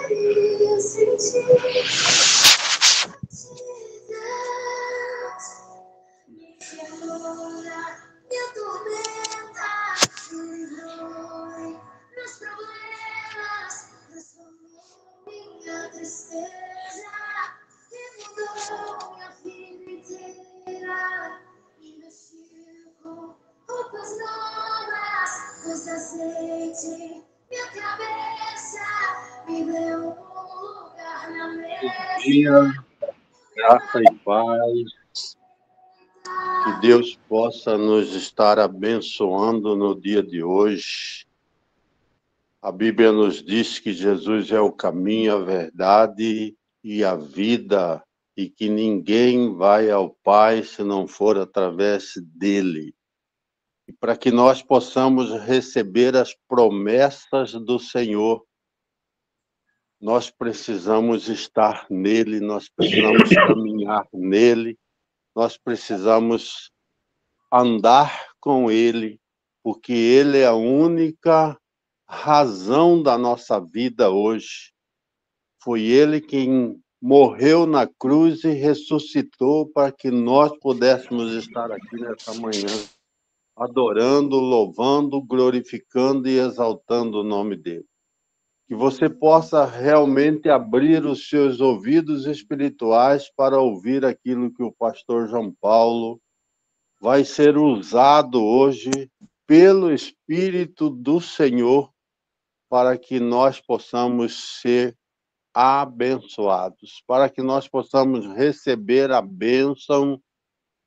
Eu senti que agora minha tormenta diminui, meus problemas transformou minha tristeza e mudou minha vida inteira. Me vestiu com roupas novas, pus azeite minha cabeça, me deu lugar na mesa. Dia, graça e paz, que Deus possa nos estar abençoando no dia de hoje. A Bíblia nos diz que Jesus é o caminho, a verdade e a vida, e que ninguém vai ao Pai se não for através dele. E para que nós possamos receber as promessas do Senhor, nós precisamos estar nele, nós precisamos caminhar nele, nós precisamos andar com ele, porque ele é a única razão da nossa vida hoje. Foi ele quem morreu na cruz e ressuscitou para que nós pudéssemos estar aqui nessa manhã, adorando, louvando, glorificando e exaltando o nome dele. Que você possa realmente abrir os seus ouvidos espirituais para ouvir aquilo que o pastor João Paulo vai ser usado hoje pelo Espírito do Senhor para que nós possamos ser abençoados, para que nós possamos receber a bênção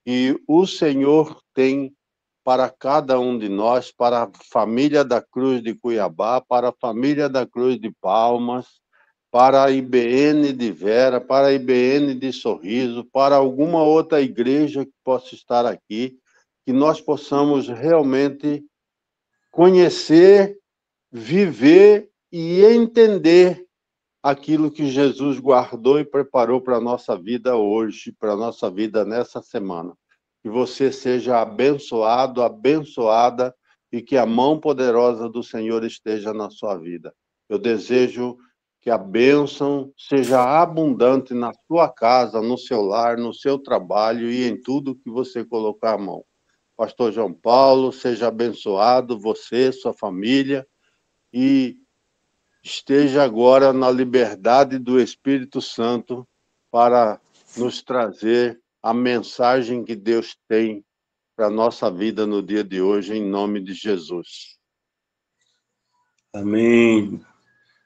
que o Senhor tem para cada um de nós, para a família da Cruz de Cuiabá, para a família da Cruz de Palmas, para a IBN de Vera, para a IBN de Sorriso, para alguma outra igreja que possa estar aqui, que nós possamos realmente conhecer, viver e entender aquilo que Jesus guardou e preparou para a nossa vida hoje, para a nossa vida nessa semana. Que você seja abençoado, abençoada, e que a mão poderosa do Senhor esteja na sua vida. Eu desejo que a bênção seja abundante na sua casa, no seu lar, no seu trabalho e em tudo que você colocar a mão. Pastor João Paulo, seja abençoado, você, sua família, e esteja agora na liberdade do Espírito Santo para nos trazer a mensagem que Deus tem para a nossa vida no dia de hoje, em nome de Jesus. Amém.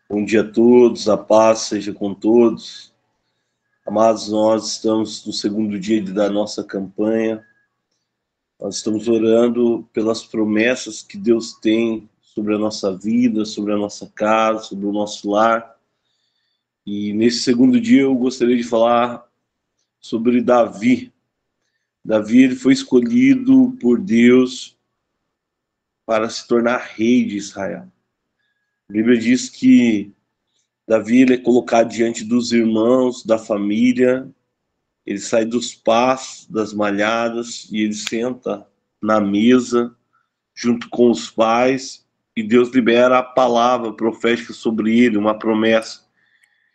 Bom dia a todos, a paz seja com todos. Amados, nós estamos no segundo dia da nossa campanha. Nós estamos orando pelas promessas que Deus tem sobre a nossa vida, sobre a nossa casa, sobre o nosso lar. E nesse segundo dia eu gostaria de falar sobre Davi. Davi, ele foi escolhido por Deus para se tornar rei de Israel. A Bíblia diz que Davi ele é colocado diante dos irmãos, da família, ele sai dos pastos, das malhadas, e ele senta na mesa, junto com os pais, e Deus libera a palavra profética sobre ele, uma promessa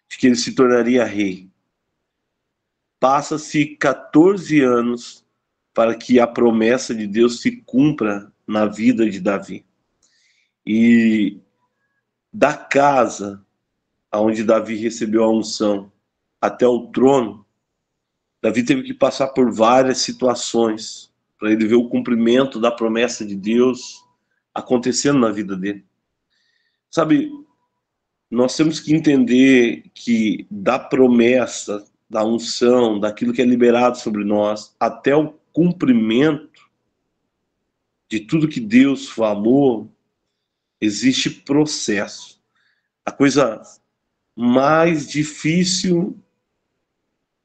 de que ele se tornaria rei. Passa-se 14 anos para que a promessa de Deus se cumpra na vida de Davi. E da casa onde Davi recebeu a unção até o trono, Davi teve que passar por várias situações para ele ver o cumprimento da promessa de Deus acontecendo na vida dele. Sabe, nós temos que entender que da promessa, da unção, daquilo que é liberado sobre nós, até o cumprimento de tudo que Deus falou, existe processo. A coisa mais difícil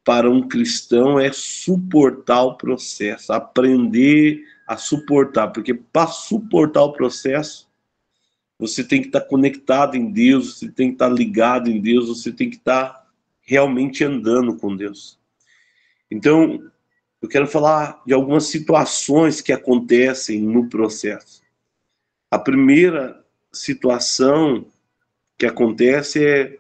para um cristão é suportar o processo, aprender a suportar, porque para suportar o processo, você tem que estar conectado em Deus, você tem que estar ligado em Deus, você tem que estar realmente andando com Deus. Então, eu quero falar de algumas situações que acontecem no processo. A primeira situação que acontece é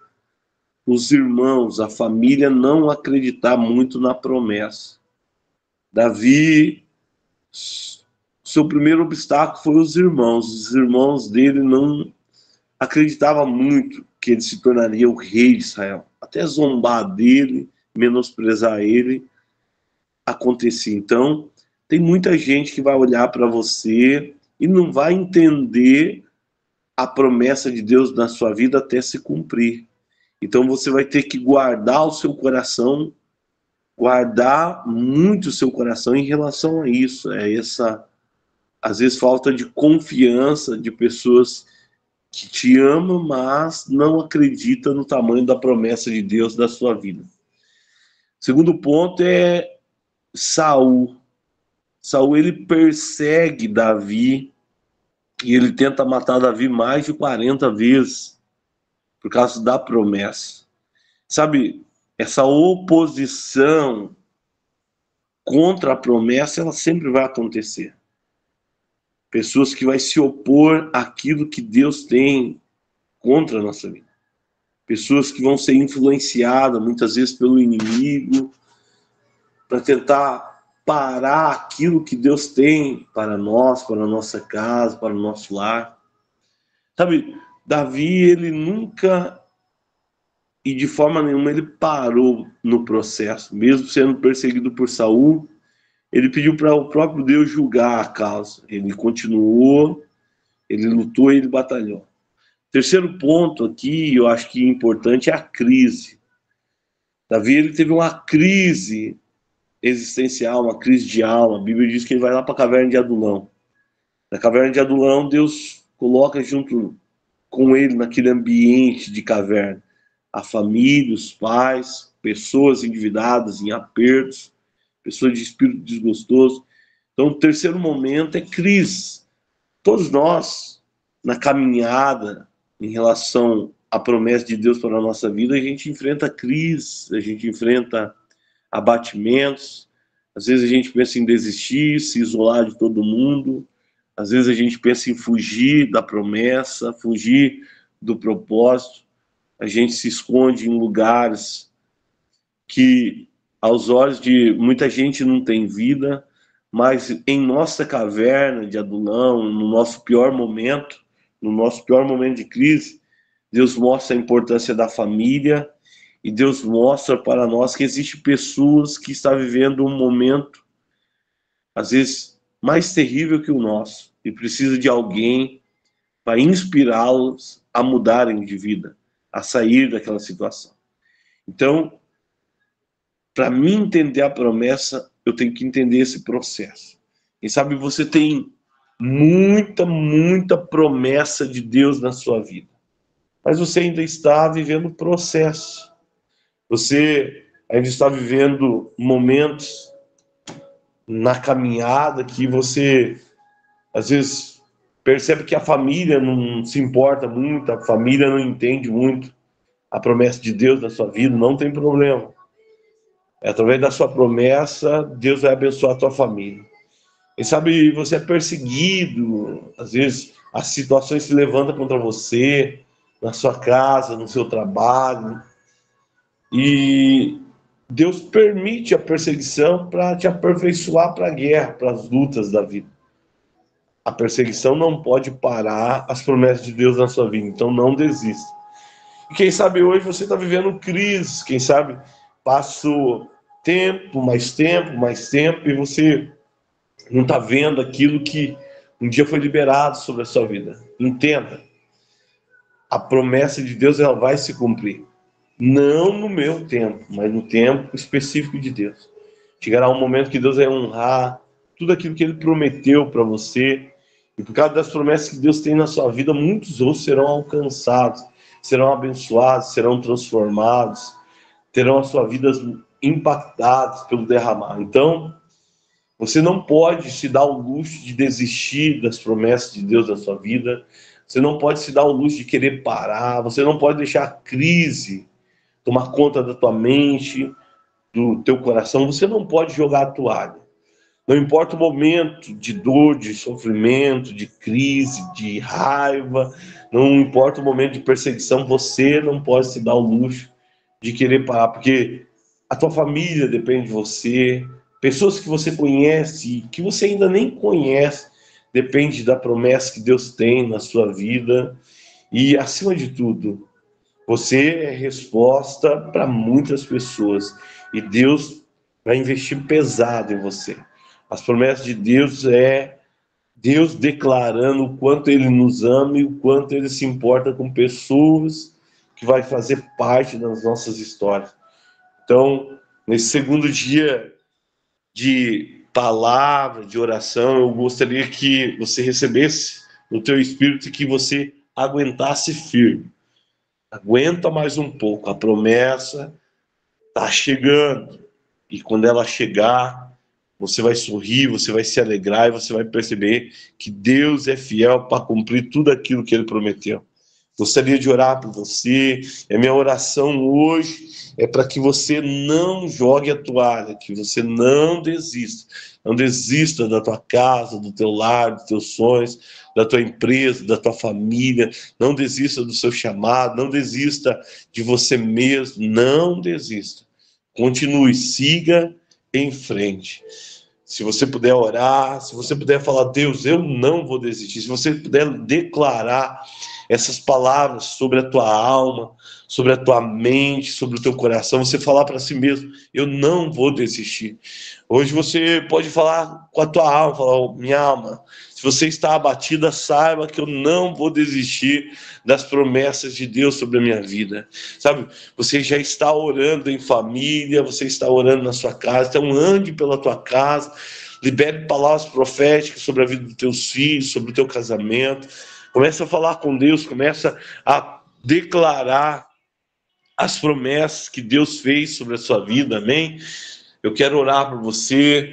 os irmãos, a família não acreditar muito na promessa. Davi, seu primeiro obstáculo foi os irmãos. Os irmãos dele não acreditavam muito que ele se tornaria o rei de Israel. Até zombar dele, menosprezar ele, acontecia. Então, tem muita gente que vai olhar para você e não vai entender a promessa de Deus na sua vida até se cumprir. Então você vai ter que guardar o seu coração, guardar muito o seu coração em relação a isso. É essa, às vezes, falta de confiança de pessoas que te amam, mas não acreditam no tamanho da promessa de Deus da sua vida. Segundo ponto é Saul. Saul, ele persegue Davi e ele tenta matar Davi mais de 40 vezes por causa da promessa. Sabe, essa oposição contra a promessa, ela sempre vai acontecer. Pessoas que vão se opor àquilo que Deus tem contra a nossa vida. Pessoas que vão ser influenciadas, muitas vezes, pelo inimigo, para tentar parar aquilo que Deus tem para nós, para a nossa casa, para o nosso lar. Sabe, Davi, ele nunca, e de forma nenhuma, ele parou no processo. Mesmo sendo perseguido por Saul, ele pediu para o próprio Deus julgar a causa. Ele continuou, ele lutou e ele batalhou. Terceiro ponto aqui, eu acho que importante, é a crise. Davi, ele teve uma crise existencial, uma crise de alma. A Bíblia diz que ele vai lá para a caverna de Adulão. Na caverna de Adulão, Deus coloca junto com ele, naquele ambiente de caverna, a família, os pais, pessoas endividadas, em apertos, pessoas de espírito desgostoso. Então, o terceiro momento é crise. Todos nós, na caminhada em relação à promessa de Deus para a nossa vida, a gente enfrenta crises, a gente enfrenta abatimentos, às vezes a gente pensa em desistir, se isolar de todo mundo, às vezes a gente pensa em fugir da promessa, fugir do propósito, a gente se esconde em lugares que aos olhos de muita gente não tem vida, mas em nossa caverna de Adulão, no nosso pior momento de crise, Deus mostra a importância da família e Deus mostra para nós que existem pessoas que estão vivendo um momento, às vezes, mais terrível que o nosso e precisa de alguém para inspirá-los a mudarem de vida, a sair daquela situação. Então, para mim entender a promessa, eu tenho que entender esse processo. Quem sabe você tem muita promessa de Deus na sua vida, mas você ainda está vivendo o processo. Você ainda está vivendo momentos na caminhada que você, às vezes, percebe que a família não se importa muito, a família não entende muito a promessa de Deus na sua vida, não tem problema. Através da sua promessa, Deus vai abençoar a tua família. Quem sabe você é perseguido, às vezes as situações se levantam contra você, na sua casa, no seu trabalho, e Deus permite a perseguição para te aperfeiçoar para a guerra, para as lutas da vida. A perseguição não pode parar as promessas de Deus na sua vida, então não desista. E quem sabe hoje você está vivendo crise, quem sabe passou tempo, e você não está vendo aquilo que um dia foi liberado sobre a sua vida. Entenda, a promessa de Deus ela vai se cumprir. Não no meu tempo, mas no tempo específico de Deus. Chegará um momento que Deus vai honrar tudo aquilo que Ele prometeu para você. E por causa das promessas que Deus tem na sua vida, muitos outros serão alcançados, serão abençoados, serão transformados, terão as suas vidas impactadas pelo derramar. Então, você não pode se dar o luxo de desistir das promessas de Deus na sua vida. Você não pode se dar o luxo de querer parar. Você não pode deixar a crise tomar conta da tua mente, do teu coração. Você não pode jogar a toalha. Não importa o momento de dor, de sofrimento, de crise, de raiva, não importa o momento de perseguição, você não pode se dar o luxo de querer parar, porque a tua família depende de você, pessoas que você conhece e que você ainda nem conhece, depende da promessa que Deus tem na sua vida. E, acima de tudo, você é resposta para muitas pessoas e Deus vai investir pesado em você. As promessas de Deus é Deus declarando o quanto Ele nos ama e o quanto Ele se importa com pessoas que vai fazer parte das nossas histórias. Então, nesse segundo dia de palavra, de oração, eu gostaria que você recebesse no teu espírito e que você aguentasse firme. Aguenta mais um pouco, a promessa está chegando. E quando ela chegar, você vai sorrir, você vai se alegrar e você vai perceber que Deus é fiel para cumprir tudo aquilo que Ele prometeu. Gostaria de orar por você. A minha oração hoje é para que você não jogue a toalha, que você não desista. Não desista da tua casa, do teu lar, dos teus sonhos, da tua empresa, da tua família. Não desista do seu chamado, não desista de você mesmo, não desista. Continue, siga em frente. Se você puder orar, se você puder falar, Deus, eu não vou desistir. Se você puder declarar essas palavras sobre a tua alma, sobre a tua mente, sobre o teu coração, você falar para si mesmo, eu não vou desistir. Hoje você pode falar com a tua alma, falar, minha alma, se você está abatida, saiba que eu não vou desistir das promessas de Deus sobre a minha vida. Sabe, você já está orando em família, você está orando na sua casa, então ande pela tua casa, libere palavras proféticas sobre a vida dos teus filhos, sobre o teu casamento. Começa a falar com Deus, começa a declarar as promessas que Deus fez sobre a sua vida, amém? Eu quero orar por você,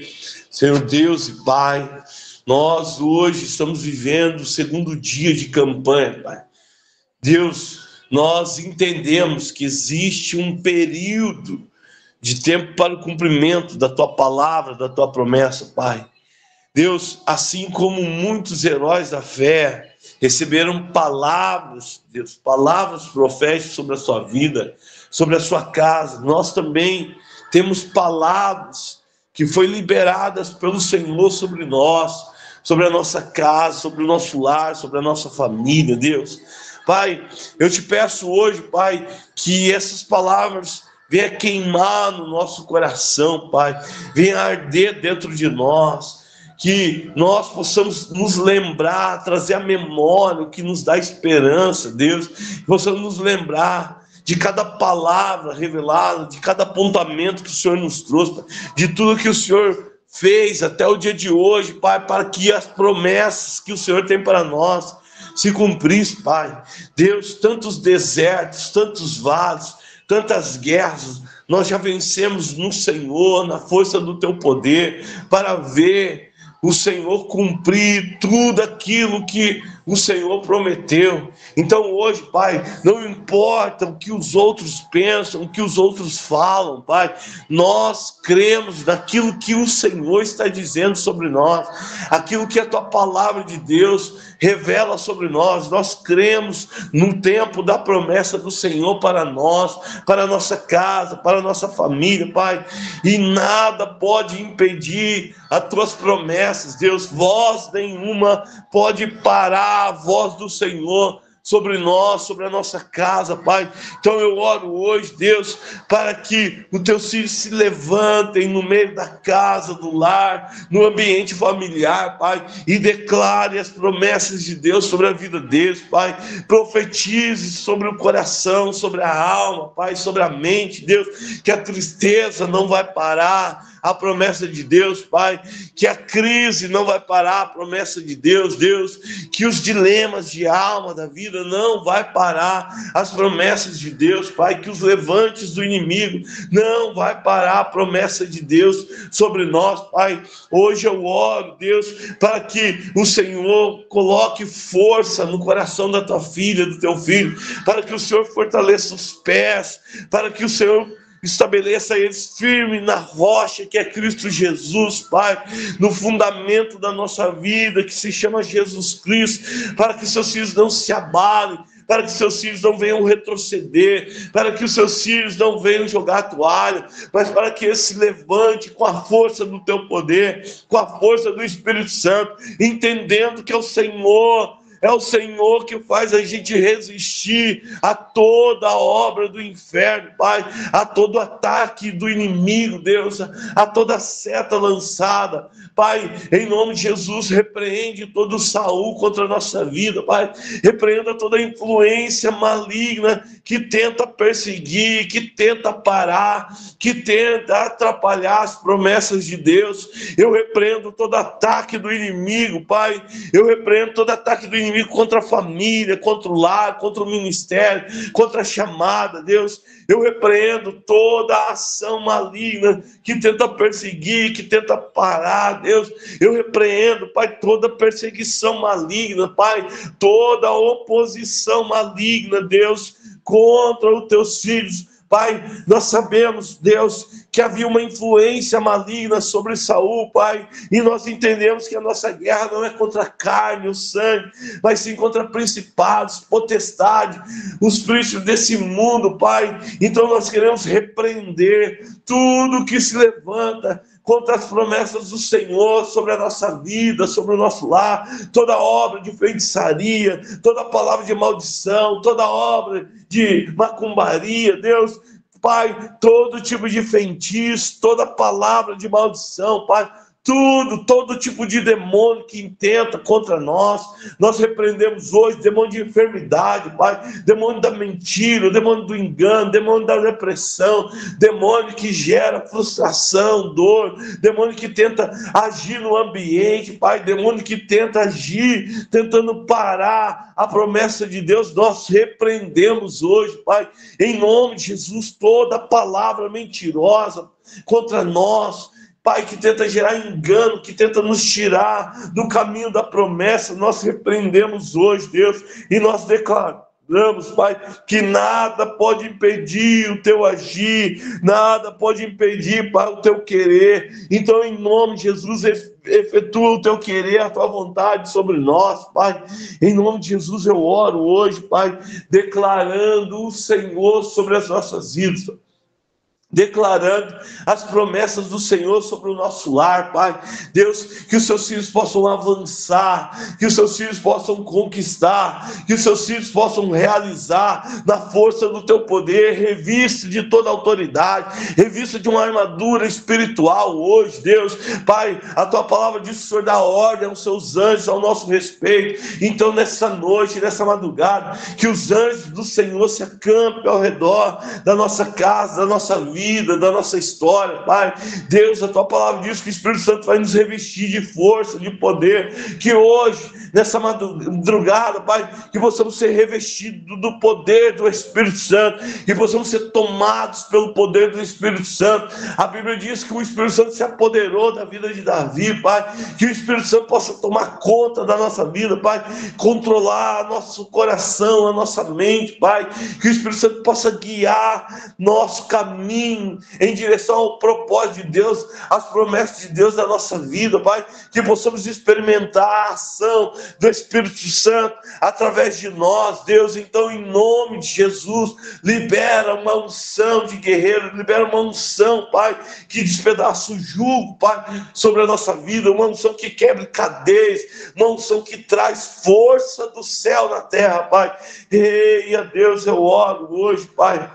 Senhor Deus e Pai. Nós hoje estamos vivendo o segundo dia de campanha, Pai. Deus, nós entendemos que existe um período de tempo para o cumprimento da Tua palavra, da Tua promessa, Pai. Deus, assim como muitos heróis da fé receberam palavras, Deus, palavras proféticas sobre a sua vida, sobre a sua casa, nós também temos palavras que foi liberadas pelo Senhor sobre nós, sobre a nossa casa, sobre o nosso lar, sobre a nossa família, Deus. Pai, eu te peço hoje, Pai, que essas palavras venham queimar no nosso coração, Pai, venham arder dentro de nós, que nós possamos nos lembrar, trazer a memória, o que nos dá esperança, Deus, que possamos nos lembrar de cada palavra revelada, de cada apontamento que o Senhor nos trouxe, de tudo que o Senhor fez até o dia de hoje, Pai, para que as promessas que o Senhor tem para nós se cumprissem, Pai. Deus, tantos desertos, tantos vales, tantas guerras, nós já vencemos no Senhor, na força do Teu poder, para ver o Senhor cumprir tudo aquilo que o Senhor prometeu. Então hoje, Pai, não importa o que os outros pensam, o que os outros falam, Pai, nós cremos naquilo que o Senhor está dizendo sobre nós, aquilo que a Tua palavra de Deus revela sobre nós. Nós cremos no tempo da promessa do Senhor para nós, para a nossa casa, para a nossa família, Pai, e nada pode impedir as Tuas promessas, Deus. Voz nenhuma pode parar a voz do Senhor sobre nós, sobre a nossa casa, Pai. Então eu oro hoje, Deus, para que os Teus filhos se levantem no meio da casa, do lar, no ambiente familiar, Pai, e declare as promessas de Deus sobre a vida deles, Pai. Profetize sobre o coração, sobre a alma, Pai, sobre a mente, Deus, que a tristeza não vai parar, a promessa de Deus, Pai, que a crise não vai parar, a promessa de Deus, Deus, que os dilemas de alma da vida não vai parar, as promessas de Deus, Pai, que os levantes do inimigo não vai parar, a promessa de Deus sobre nós, Pai. Hoje eu oro, Deus, para que o Senhor coloque força no coração da Tua filha, do Teu filho, para que o Senhor fortaleça os pés, para que o Senhor estabeleça eles firmes na rocha que é Cristo Jesus, Pai, no fundamento da nossa vida que se chama Jesus Cristo, para que seus filhos não se abalem, para que seus filhos não venham retroceder, para que os seus filhos não venham jogar a toalha, mas para que eles se levante com a força do Teu poder, com a força do Espírito Santo, entendendo que é o Senhor que faz a gente resistir a toda a obra do inferno, Pai, a todo ataque do inimigo, Deus, a toda seta lançada, Pai, em nome de Jesus, repreende todo o Saul contra a nossa vida, Pai, repreenda toda influência maligna que tenta perseguir, que tenta parar, que tenta atrapalhar as promessas de Deus. Eu repreendo todo ataque do inimigo, Pai, eu repreendo todo ataque do inimigo contra a família, contra o lar, contra o ministério, contra a chamada, Deus. Eu repreendo toda a ação maligna que tenta perseguir, que tenta parar, Deus. Eu repreendo, Pai, toda perseguição maligna, Pai, toda oposição maligna, Deus, contra os Teus filhos. Pai, nós sabemos, Deus, que havia uma influência maligna sobre Saul, Pai, e nós entendemos que a nossa guerra não é contra a carne, o sangue, mas sim contra principados, potestades, os príncipes desse mundo, Pai. Então nós queremos repreender tudo que se levanta contra as promessas do Senhor sobre a nossa vida, sobre o nosso lar, toda obra de feitiçaria, toda palavra de maldição, toda obra de macumbaria, Deus, Pai, todo tipo de feitiço, toda palavra de maldição, Pai, todo tipo de demônio que intenta contra nós, nós repreendemos hoje, demônio de enfermidade, Pai, demônio da mentira, demônio do engano, demônio da repressão, demônio que gera frustração, dor, demônio que tenta agir no ambiente, Pai, demônio que tenta agir, tentando parar a promessa de Deus. Nós repreendemos hoje, Pai, em nome de Jesus, toda palavra mentirosa contra nós, Pai, que tenta gerar engano, que tenta nos tirar do caminho da promessa. Nós repreendemos hoje, Deus, e nós declaramos, Pai, que nada pode impedir o Teu agir, nada pode impedir, Pai, o Teu querer. Então, em nome de Jesus, efetua o Teu querer, a Tua vontade sobre nós, Pai. Em nome de Jesus eu oro hoje, Pai, declarando o Senhor sobre as nossas vidas, declarando as promessas do Senhor sobre o nosso lar, Pai. Deus, que os Seus filhos possam avançar, que os Seus filhos possam conquistar, que os Seus filhos possam realizar na força do Teu poder, revista de toda autoridade, revista de uma armadura espiritual hoje, Deus. Pai, a Tua palavra diz que o Senhor dá ordem aos Seus anjos ao nosso respeito. Então, nessa noite, nessa madrugada, que os anjos do Senhor se acampem ao redor da nossa casa, da nossa vida, vida, da nossa história, Pai. Deus, a Tua palavra diz que o Espírito Santo vai nos revestir de força, de poder, que hoje, nessa madrugada, Pai, que possamos ser revestidos do poder do Espírito Santo, que possamos ser tomados pelo poder do Espírito Santo. A Bíblia diz que o Espírito Santo se apoderou da vida de Davi, Pai, que o Espírito Santo possa tomar conta da nossa vida, Pai, controlar nosso coração, a nossa mente, Pai, que o Espírito Santo possa guiar nosso caminho em direção ao propósito de Deus, às promessas de Deus da nossa vida, Pai, que possamos experimentar a ação do Espírito Santo através de nós, Deus. Então, em nome de Jesus, libera uma unção de guerreiro, libera uma unção, Pai, que despedaça o jugo, Pai, sobre a nossa vida, uma unção que quebre cadeias, uma unção que traz força do céu na terra, Pai. E a Deus, eu oro hoje, Pai,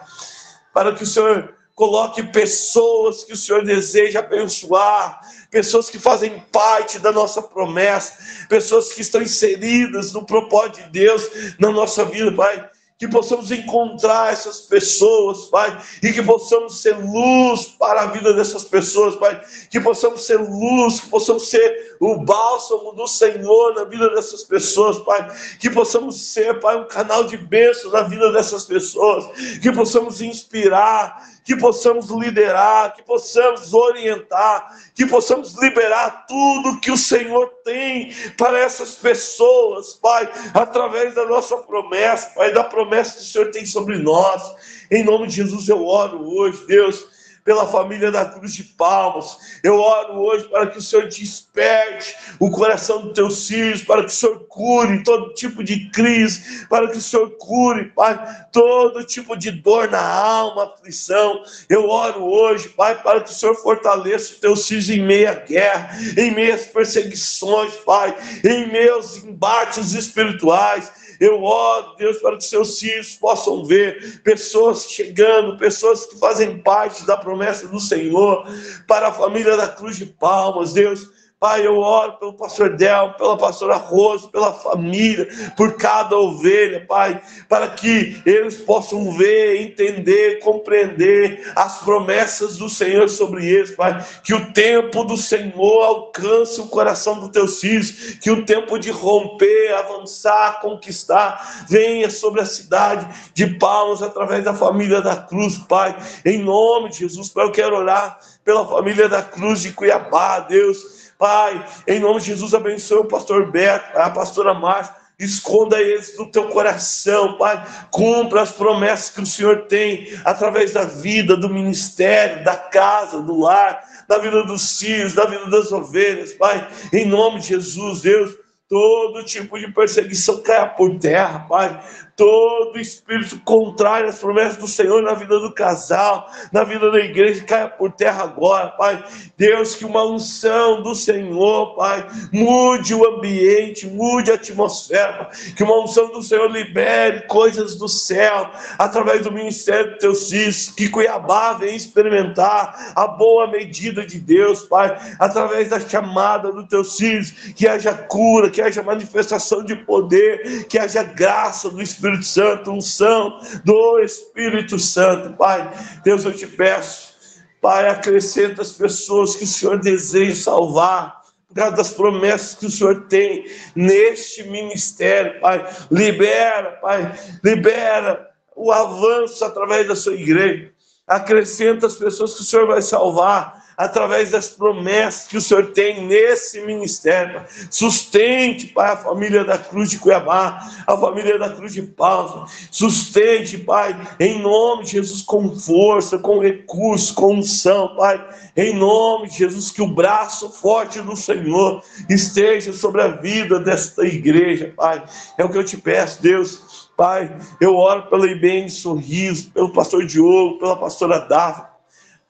para que o Senhor coloque pessoas que o Senhor deseja abençoar, pessoas que fazem parte da nossa promessa, pessoas que estão inseridas no propósito de Deus na nossa vida, Pai. Que possamos encontrar essas pessoas, Pai, e que possamos ser luz para a vida dessas pessoas, Pai, que possamos ser luz, que possamos ser o bálsamo do Senhor na vida dessas pessoas, Pai, que possamos ser, Pai, um canal de bênção na vida dessas pessoas, que possamos inspirar, que possamos liderar, que possamos orientar, que possamos liberar tudo que o Senhor tem para essas pessoas, Pai, através da nossa promessa, Pai, da promessa que o Senhor tem sobre nós. Em nome de Jesus eu oro hoje, Deus, pela família da Cruz de Palmas. Eu oro hoje para que o Senhor desperte o coração dos teus filhos, para que o Senhor cure todo tipo de crise, para que o Senhor cure, Pai, todo tipo de dor na alma, aflição. Eu oro hoje, Pai, para que o Senhor fortaleça os teus filhos em meio à guerra, em meio às perseguições, Pai, em meio aos embates espirituais. Eu oro, Deus, para que seus filhos possam ver pessoas chegando, pessoas que fazem parte da promessa do Senhor, para a família da Cruz de Palmas, Deus. Pai, eu oro pelo pastor Delmo, pela pastora Rosa, pela família, por cada ovelha, Pai, para que eles possam ver, entender, compreender as promessas do Senhor sobre eles, Pai, que o tempo do Senhor alcance o coração dos teus filhos, que o tempo de romper, avançar, conquistar, venha sobre a cidade de Palmas, através da família da Cruz, Pai, em nome de Jesus. Pai, eu quero orar pela família da Cruz de Cuiabá, Deus. Pai, em nome de Jesus, abençoe o pastor Beto, a pastora Márcia, esconda eles no teu coração, Pai, cumpra as promessas que o Senhor tem, através da vida, do ministério, da casa, do lar, da vida dos filhos, da vida das ovelhas, Pai, em nome de Jesus, Deus, todo tipo de perseguição caia por terra, Pai, todo espírito contrário às promessas do Senhor na vida do casal, na vida da igreja, caia por terra agora, Pai. Deus, que uma unção do Senhor, Pai, mude o ambiente, mude a atmosfera, que uma unção do Senhor libere coisas do céu, através do ministério dos teus filhos, que Cuiabá venha experimentar a boa medida de Deus, Pai, através da chamada dos teus filhos, que haja cura, que haja manifestação de poder, que haja graça do Espírito Santo, unção do Espírito Santo, Pai. Deus, eu te peço, Pai, acrescenta as pessoas que o Senhor deseja salvar, por causa das promessas que o Senhor tem neste ministério, Pai. Libera, Pai, libera o avanço através da sua igreja. Acrescenta as pessoas que o Senhor vai salvar através das promessas que o Senhor tem nesse ministério. Sustente, Pai, a família da Cruz de Cuiabá, a família da Cruz de Palmas. Sustente, Pai, em nome de Jesus, com força, com recurso, com unção, Pai. Em nome de Jesus, que o braço forte do Senhor esteja sobre a vida desta igreja, Pai. É o que eu te peço, Deus. Pai, eu oro pela IBM Sorriso, pelo pastor Diogo, pela pastora Dafne,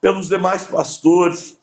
pelos demais pastores,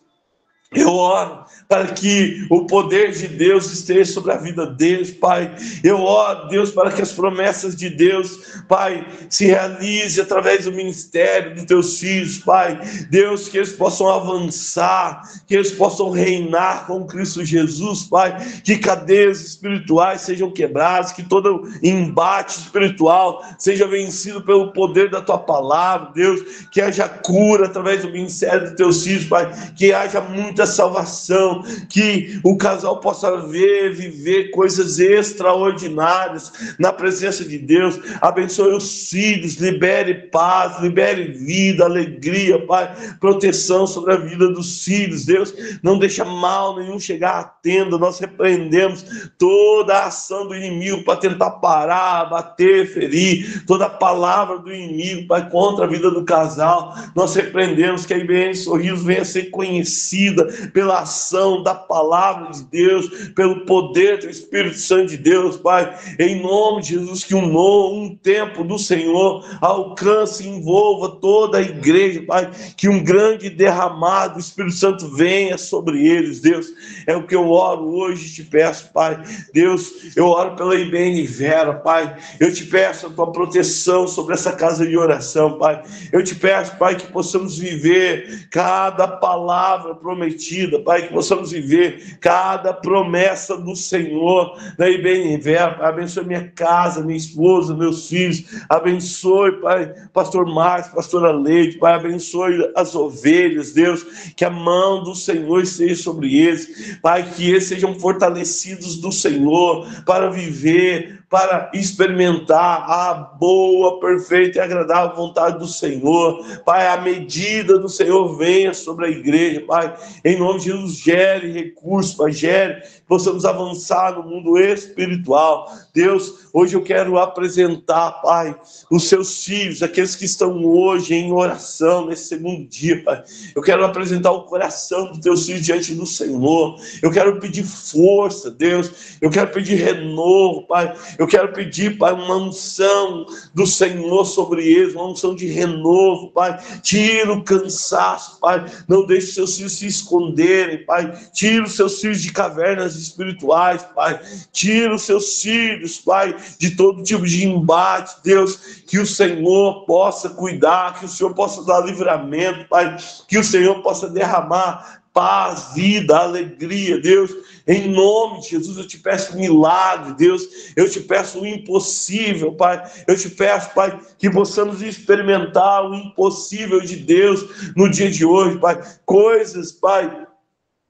Eu oro para que o poder de Deus esteja sobre a vida deles, Pai. Eu oro, Deus, para que as promessas de Deus, Pai, se realize através do ministério dos teus filhos, Pai. Deus, que eles possam avançar, que eles possam reinar com Cristo Jesus, Pai. Que cadeias espirituais sejam quebradas, que todo embate espiritual seja vencido pelo poder da tua palavra, Deus. Que haja cura através do ministério dos teus filhos, Pai. Que haja muita salvação, que o casal possa viver coisas extraordinárias na presença de Deus. Abençoe os filhos, libere paz, libere vida, alegria, Pai, proteção sobre a vida dos filhos, Deus. Não deixa mal nenhum chegar à tenda. Nós repreendemos toda a ação do inimigo para tentar parar, bater, ferir, toda a palavra do inimigo, Pai, contra a vida do casal. Nós repreendemos que a IBN Sorriso venha a ser conhecida pela ação da palavra de Deus, pelo poder do Espírito Santo de Deus, Pai, em nome de Jesus, que um tempo do Senhor alcance e envolva toda a igreja, Pai, que um grande derramado do Espírito Santo venha sobre eles, Deus. É o que eu oro hoje e te peço, Pai. Deus, eu oro pela IBN Vera, Pai. Eu te peço a tua proteção sobre essa casa de oração, Pai. Eu te peço, Pai, que possamos viver cada palavra prometida, Pai, que possamos viver cada promessa do Senhor da IBN Vera. Abençoe minha casa, minha esposa, meus filhos. Abençoe, Pai, pastor Marcos, pastora Leite, Pai, abençoe as ovelhas, Deus, que a mão do Senhor esteja sobre eles, Pai, que eles sejam fortalecidos do Senhor para viver, para experimentar a boa, perfeita e agradável vontade do Senhor. Pai, a medida do Senhor venha sobre a igreja, Pai, em nome de Jesus, gere recursos, Pai, gere, possamos avançar no mundo espiritual. Deus, hoje eu quero apresentar, Pai, os seus filhos, aqueles que estão hoje em oração, nesse segundo dia, Pai. Eu quero apresentar o coração dos teus filhos diante do Senhor. Eu quero pedir força, Deus. Eu quero pedir renovo, Pai. Eu quero pedir, Pai, uma unção do Senhor sobre eles, uma unção de renovo, Pai. Tira o cansaço, Pai. Não deixe os seus filhos se esconderem, Pai. Tira os seus filhos de cavernas espirituais, Pai. Tira os seus filhos, Pai, de todo tipo de embate, Deus. Que o Senhor possa cuidar, que o Senhor possa dar livramento, Pai. Que o Senhor possa derramar paz, vida, alegria, Deus. Em nome de Jesus, eu te peço milagre, Deus. Eu te peço o impossível, Pai. Eu te peço, Pai, que possamos experimentar o impossível de Deus no dia de hoje, Pai. Coisas, Pai,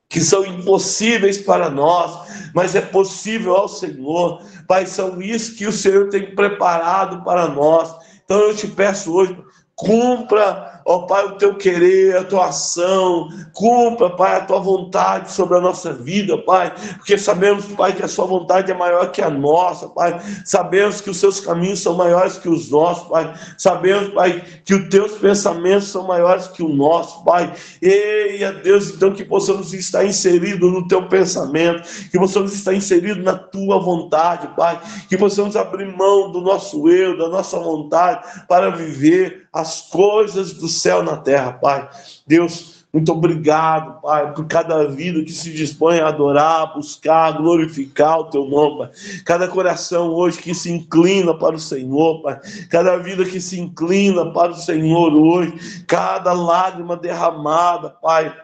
que são impossíveis para nós, mas é possível ao Senhor. Pai, são isso que o Senhor tem preparado para nós. Então eu te peço hoje, cumpra, ó Pai, o teu querer, a tua ação, cumpra, Pai, a tua vontade sobre a nossa vida, Pai, porque sabemos, Pai, que a sua vontade é maior que a nossa, Pai, sabemos que os seus caminhos são maiores que os nossos, Pai, sabemos, Pai, que os teus pensamentos são maiores que o nosso, Pai. Eia, Deus, então que possamos estar inseridos no teu pensamento, que possamos estar inseridos na tua vontade, Pai, que possamos abrir mão do nosso eu, da nossa vontade, para viver as coisas do céu na terra, Pai. Deus, muito obrigado, Pai, por cada vida que se dispõe a adorar, buscar, glorificar o teu nome, Pai. Cada coração hoje que se inclina para o Senhor, Pai. Cada vida que se inclina para o Senhor hoje. Cada lágrima derramada, Pai,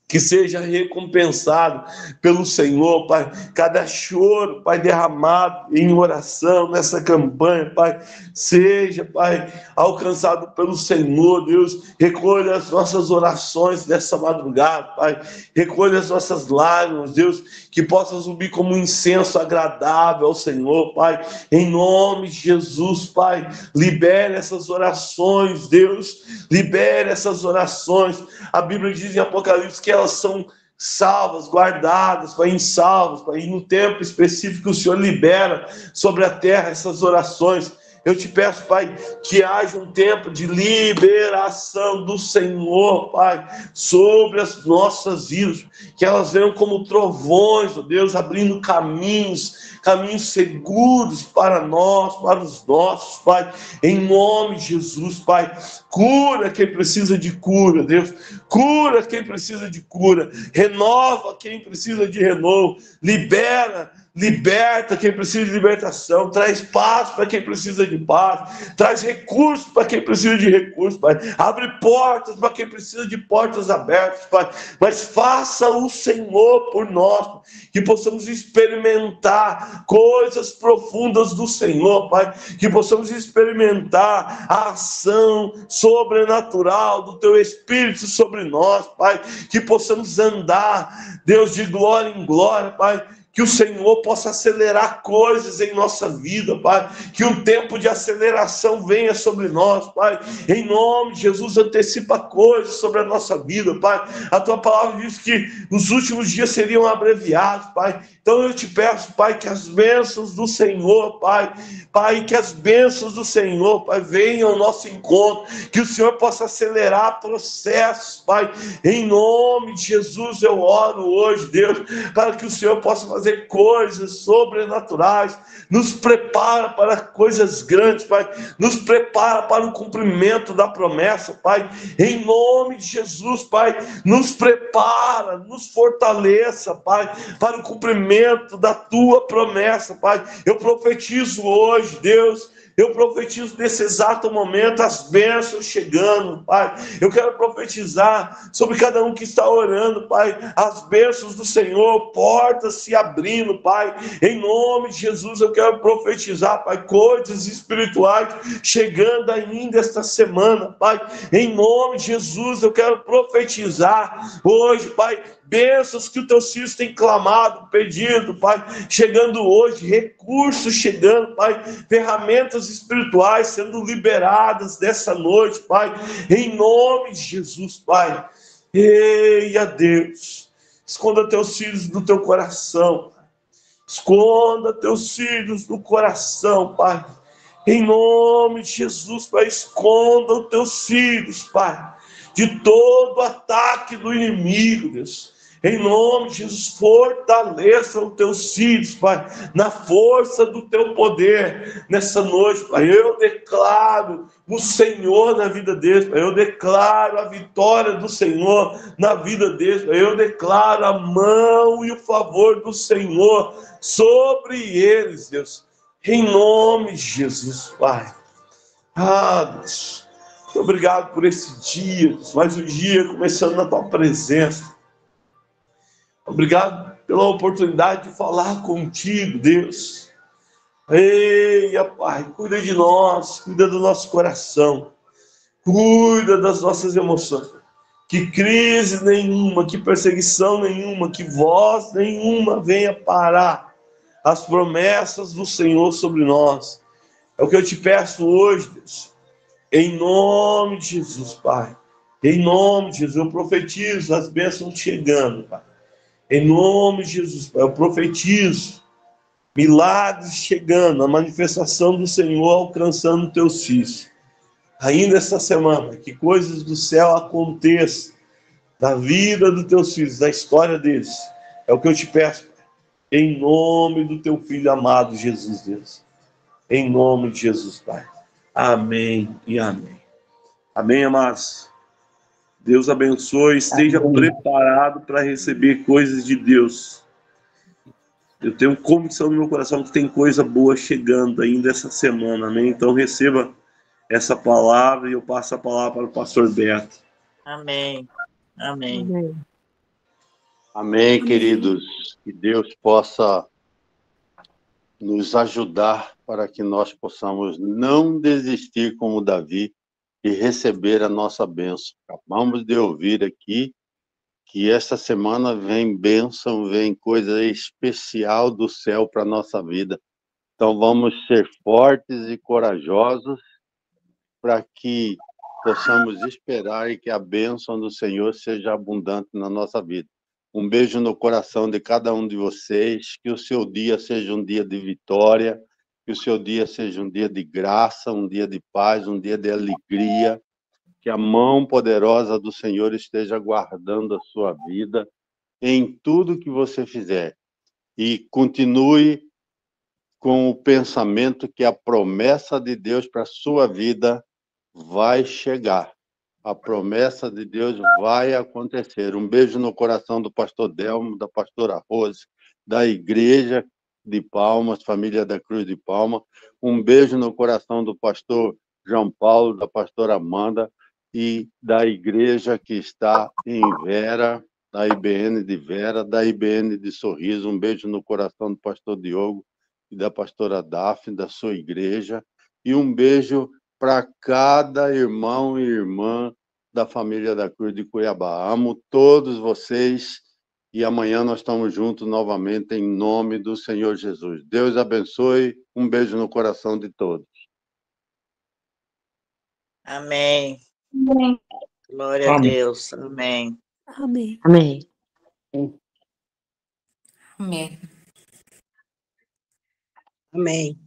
que seja recompensado pelo Senhor, Pai. Cada choro, Pai, derramado em oração nessa campanha, Pai, seja, Pai, alcançado pelo Senhor, Deus. Recolha as nossas orações dessa madrugada, Pai. Recolha as nossas lágrimas, Deus, que possa subir como um incenso agradável ao Senhor, Pai. Em nome de Jesus, Pai, libere essas orações, Deus. Libere essas orações. A Bíblia diz em Apocalipse que elas são salvas, guardadas, Pai, em salvos, Pai, e no tempo específico o Senhor libera sobre a terra essas orações. Eu te peço, Pai, que haja um tempo de liberação do Senhor, Pai, sobre as nossas vidas, que elas venham como trovões, ó Deus, abrindo caminhos seguros para nós, para os nossos, Pai, em nome de Jesus, Pai. Cura quem precisa de cura, Deus. Cura quem precisa de cura. Renova quem precisa de renovo. Liberta quem precisa de libertação. Traz paz para quem precisa de paz. Traz recursos para quem precisa de recursos, Pai. Abre portas para quem precisa de portas abertas, Pai. Mas faça o Senhor por nós, que possamos experimentar coisas profundas do Senhor, Pai. Que possamos experimentar a ação sobrenatural do Teu Espírito sobre nós, Pai. Que possamos andar, Deus, de glória em glória, Pai. Que o Senhor possa acelerar coisas em nossa vida, Pai. Que um tempo de aceleração venha sobre nós, Pai. Em nome de Jesus, antecipa coisas sobre a nossa vida, Pai. A Tua palavra diz que os últimos dias seriam abreviados, Pai. Então eu te peço, Pai, que as bênçãos do Senhor, Pai, que as bênçãos do Senhor, Pai, venham ao nosso encontro. Que o Senhor possa acelerar processos, Pai. Em nome de Jesus eu oro hoje, Deus, para que o Senhor possa fazer coisas sobrenaturais. Nos prepara para coisas grandes, Pai. Nos prepara para o cumprimento da promessa, Pai. Em nome de Jesus, Pai. Nos prepara, nos fortaleça, Pai, para o cumprimento da Tua promessa, Pai. Eu profetizo hoje, Deus. Eu profetizo nesse exato momento as bênçãos chegando, Pai. Eu quero profetizar sobre cada um que está orando, Pai, as bênçãos do Senhor, portas se abrindo, Pai. Em nome de Jesus, eu quero profetizar, Pai, coisas espirituais chegando ainda esta semana, Pai. Em nome de Jesus, eu quero profetizar hoje, Pai, bênçãos que os teus filhos têm clamado, pedido, Pai, chegando hoje, recursos chegando, Pai, ferramentas espirituais sendo liberadas dessa noite, Pai, em nome de Jesus, Pai. Eia, Deus, esconda teus filhos no teu coração, Pai. Esconda teus filhos no coração, Pai, em nome de Jesus, Pai. Esconda os teus filhos, Pai, de todo ataque do inimigo, Deus. Em nome de Jesus, fortaleça os teus filhos, Pai, na força do teu poder, nessa noite, Pai. Eu declaro o Senhor na vida deles, Pai. Eu declaro a vitória do Senhor na vida deles, Pai. Eu declaro a mão e o favor do Senhor sobre eles, Deus. Em nome de Jesus, Pai. Ah, Deus, muito obrigado por esse dia, Deus. Mais um dia começando na tua presença. Obrigado pela oportunidade de falar contigo, Deus. Eia, Pai, cuida de nós, cuida do nosso coração, cuida das nossas emoções. Que crise nenhuma, que perseguição nenhuma, que voz nenhuma venha parar as promessas do Senhor sobre nós. É o que eu te peço hoje, Deus. Em nome de Jesus, Pai. Em nome de Jesus, eu profetizo as bênçãos chegando, Pai. Em nome de Jesus, Pai, eu profetizo milagres chegando, a manifestação do Senhor alcançando teus filhos. Ainda esta semana, que coisas do céu aconteçam na vida dos teus filhos, na história deles. É o que eu te peço, Pai. Em nome do teu Filho amado, Jesus, Deus. Em nome de Jesus, Pai. Amém e amém. Amém, amados. Deus abençoe, esteja preparado para receber coisas de Deus. Eu tenho convicção no meu coração que tem coisa boa chegando ainda essa semana, amém? Então receba essa palavra e eu passo a palavra para o pastor Beto. Amém. Amém. Amém. Amém, queridos. Que Deus possa nos ajudar para que nós possamos não desistir como Davi e receber a nossa bênção. Acabamos de ouvir aqui que esta semana vem bênção, vem coisa especial do céu para a nossa vida. Então vamos ser fortes e corajosos para que possamos esperar e que a bênção do Senhor seja abundante na nossa vida. Um beijo no coração de cada um de vocês, que o seu dia seja um dia de vitória, Que o seu dia seja um dia de graça, um dia de paz, um dia de alegria. Que a mão poderosa do Senhor esteja guardando a sua vida em tudo que você fizer. E continue com o pensamento que a promessa de Deus para a sua vida vai chegar. A promessa de Deus vai acontecer. Um beijo no coração do pastor Delmo, da pastora Rose, da igreja de Palmas, família da Cruz de Palma. Um beijo no coração do pastor João Paulo, da pastora Amanda e da igreja que está em Vera, da IBN de Vera, da IBN de Sorriso. Um beijo no coração do pastor Diogo e da pastora Daphne, da sua igreja. E um beijo para cada irmão e irmã da família da Cruz de Cuiabá. Amo todos vocês e amanhã nós estamos juntos novamente em nome do Senhor Jesus. Deus abençoe. Um beijo no coração de todos. Amém. Amém. Glória a Amém. Deus. Amém. Amém. Amém. Amém. Amém.